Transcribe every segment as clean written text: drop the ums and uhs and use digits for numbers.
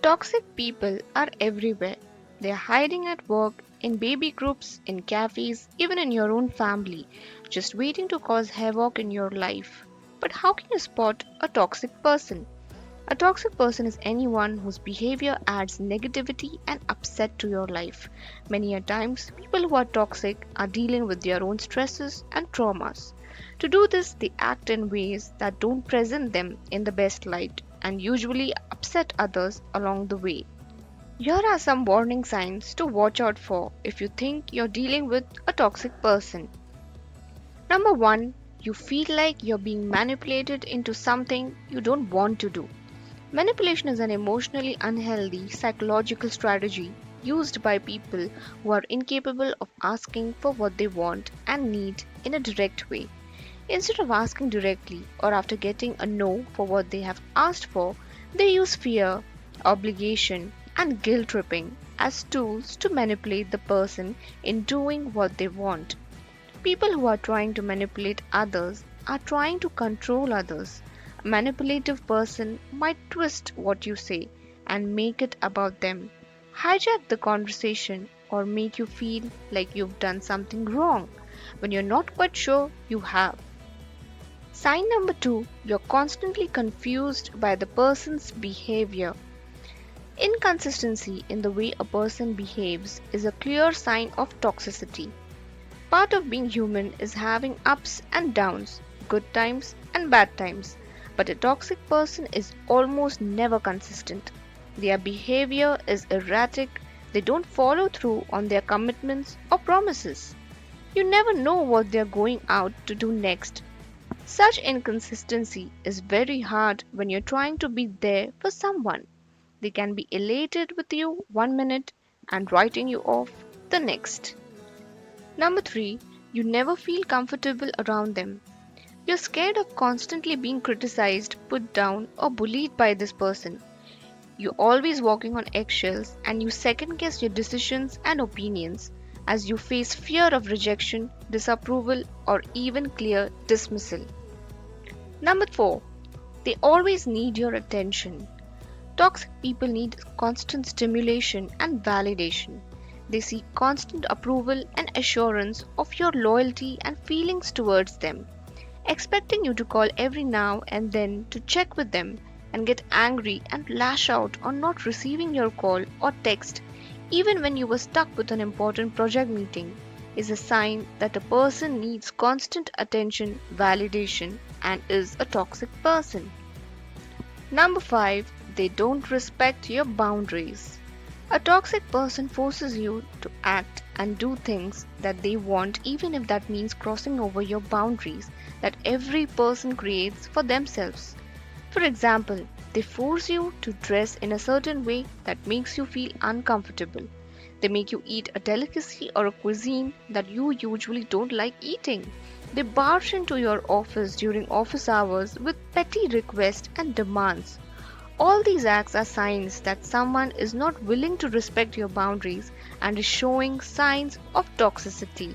Toxic people are everywhere. They are hiding at work, in baby groups, in cafes, even in your own family, just waiting to cause havoc in your life. But how can you spot a toxic person? A toxic person is anyone whose behavior adds negativity and upset to your life. Many a times, people who are toxic are dealing with their own stresses and traumas. To do this, they act in ways that don't present them in the best light and usually upset others along the way. Here are some warning signs to watch out for if you think you're dealing with a toxic person. Number 1, you feel like you're being manipulated into something you don't want to do. Manipulation is an emotionally unhealthy psychological strategy used by people who are incapable of asking for what they want and need in a direct way. Instead of asking directly or after getting a no for what they have asked for, they use fear, obligation, and guilt tripping as tools to manipulate the person in doing what they want. People who are trying to manipulate others are trying to control others. A manipulative person might twist what you say and make it about them, hijack the conversation, or make you feel like you've done something wrong when you're not quite sure you have. Sign number 2, you're constantly confused by the person's behavior. Inconsistency in the way a person behaves is a clear sign of toxicity. Part of being human is having ups and downs, good times and bad times, but a toxic person is almost never consistent. Their behavior is erratic, they don't follow through on their commitments or promises. You never know what they're going out to do next. Such inconsistency is very hard when you're trying to be there for someone. They can be elated with you one minute and writing you off the next. Number 3, you never feel comfortable around them. You're scared of constantly being criticized, put down, or bullied by this person. You're always walking on eggshells and you second guess your decisions and opinions as you face fear of rejection, disapproval, or even clear dismissal. Number 4, they always need your attention. Toxic people need constant stimulation and validation. They seek constant approval and assurance of your loyalty and feelings towards them, expecting you to call every now and then to check with them and get angry and lash out on not receiving your call or text, even when you were stuck with an important project meeting, is a sign that a person needs constant attention, validation, and is a toxic person. Number 5, they don't respect your boundaries. A toxic person forces you to act and do things that they want, even if that means crossing over your boundaries that every person creates for themselves. For example, they force you to dress in a certain way that makes you feel uncomfortable. They make you eat a delicacy or a cuisine that you usually don't like eating. They barge into your office during office hours with petty requests and demands. All these acts are signs that someone is not willing to respect your boundaries and is showing signs of toxicity.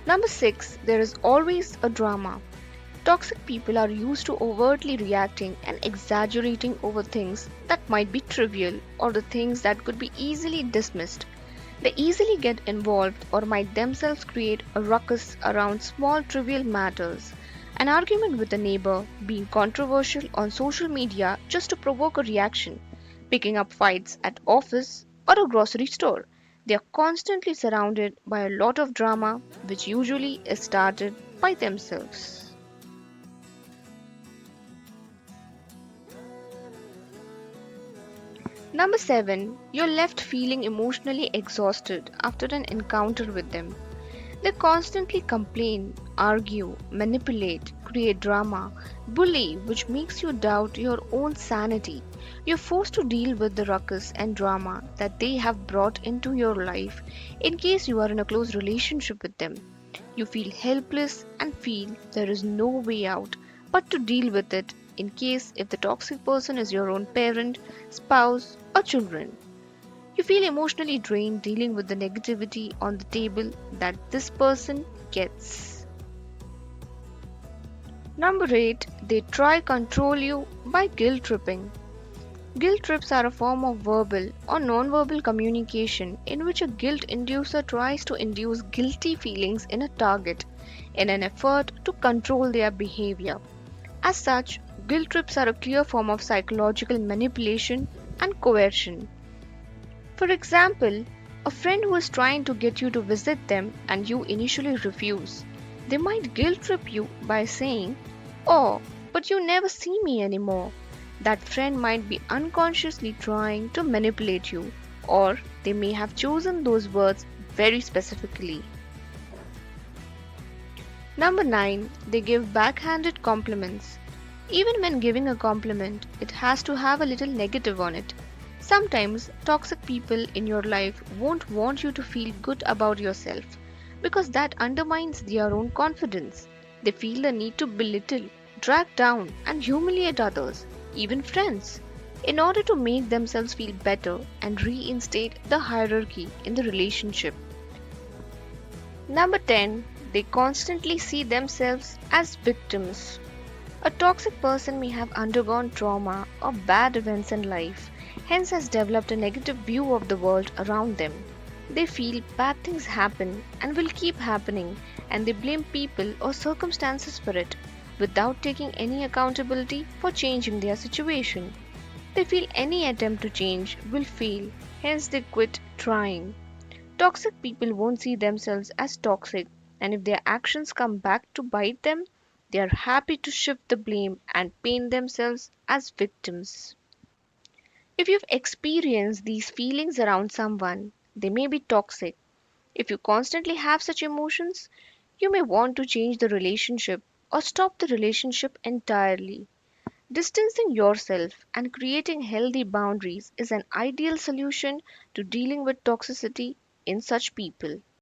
Number 6, there is always a drama. Toxic people are used to overtly reacting and exaggerating over things that might be trivial or the things that could be easily dismissed. They easily get involved or might themselves create a ruckus around small trivial matters. An argument with a neighbor, being controversial on social media just to provoke a reaction, picking up fights at office or a grocery store. They are constantly surrounded by a lot of drama, which usually is started by themselves. Number 7, you're left feeling emotionally exhausted after an encounter with them. They constantly complain, argue, manipulate, create drama, bully, which makes you doubt your own sanity. You're forced to deal with the ruckus and drama that they have brought into your life in case you are in a close relationship with them. You feel helpless and feel there is no way out but to deal with it in case if the toxic person is your own parent, spouse, or children. You feel emotionally drained dealing with the negativity on the table that this person gets. Number 8, they try control you by guilt tripping. Guilt trips are a form of verbal or non-verbal communication in which a guilt inducer tries to induce guilty feelings in a target in an effort to control their behavior. As such, guilt trips are a clear form of psychological manipulation and coercion. For example, a friend who is trying to get you to visit them and you initially refuse. They might guilt trip you by saying, "Oh, but you never see me anymore." That friend might be unconsciously trying to manipulate you, or they may have chosen those words very specifically. Number 9, they give backhanded compliments. Even when giving a compliment, it has to have a little negative on it. Sometimes toxic people in your life won't want you to feel good about yourself because that undermines their own confidence. They feel the need to belittle, drag down, and humiliate others, even friends, in order to make themselves feel better and reinstate the hierarchy in the relationship. Number 10, they constantly see themselves as victims. A toxic person may have undergone trauma or bad events in life, hence has developed a negative view of the world around them. They feel bad things happen and will keep happening, and they blame people or circumstances for it without taking any accountability for changing their situation. They feel any attempt to change will fail, hence they quit trying. Toxic people won't see themselves as toxic, and if their actions come back to bite them, they are happy to shift the blame and paint themselves as victims. If you've experienced these feelings around someone, they may be toxic. If you constantly have such emotions, you may want to change the relationship or stop the relationship entirely. Distancing yourself and creating healthy boundaries is an ideal solution to dealing with toxicity in such people.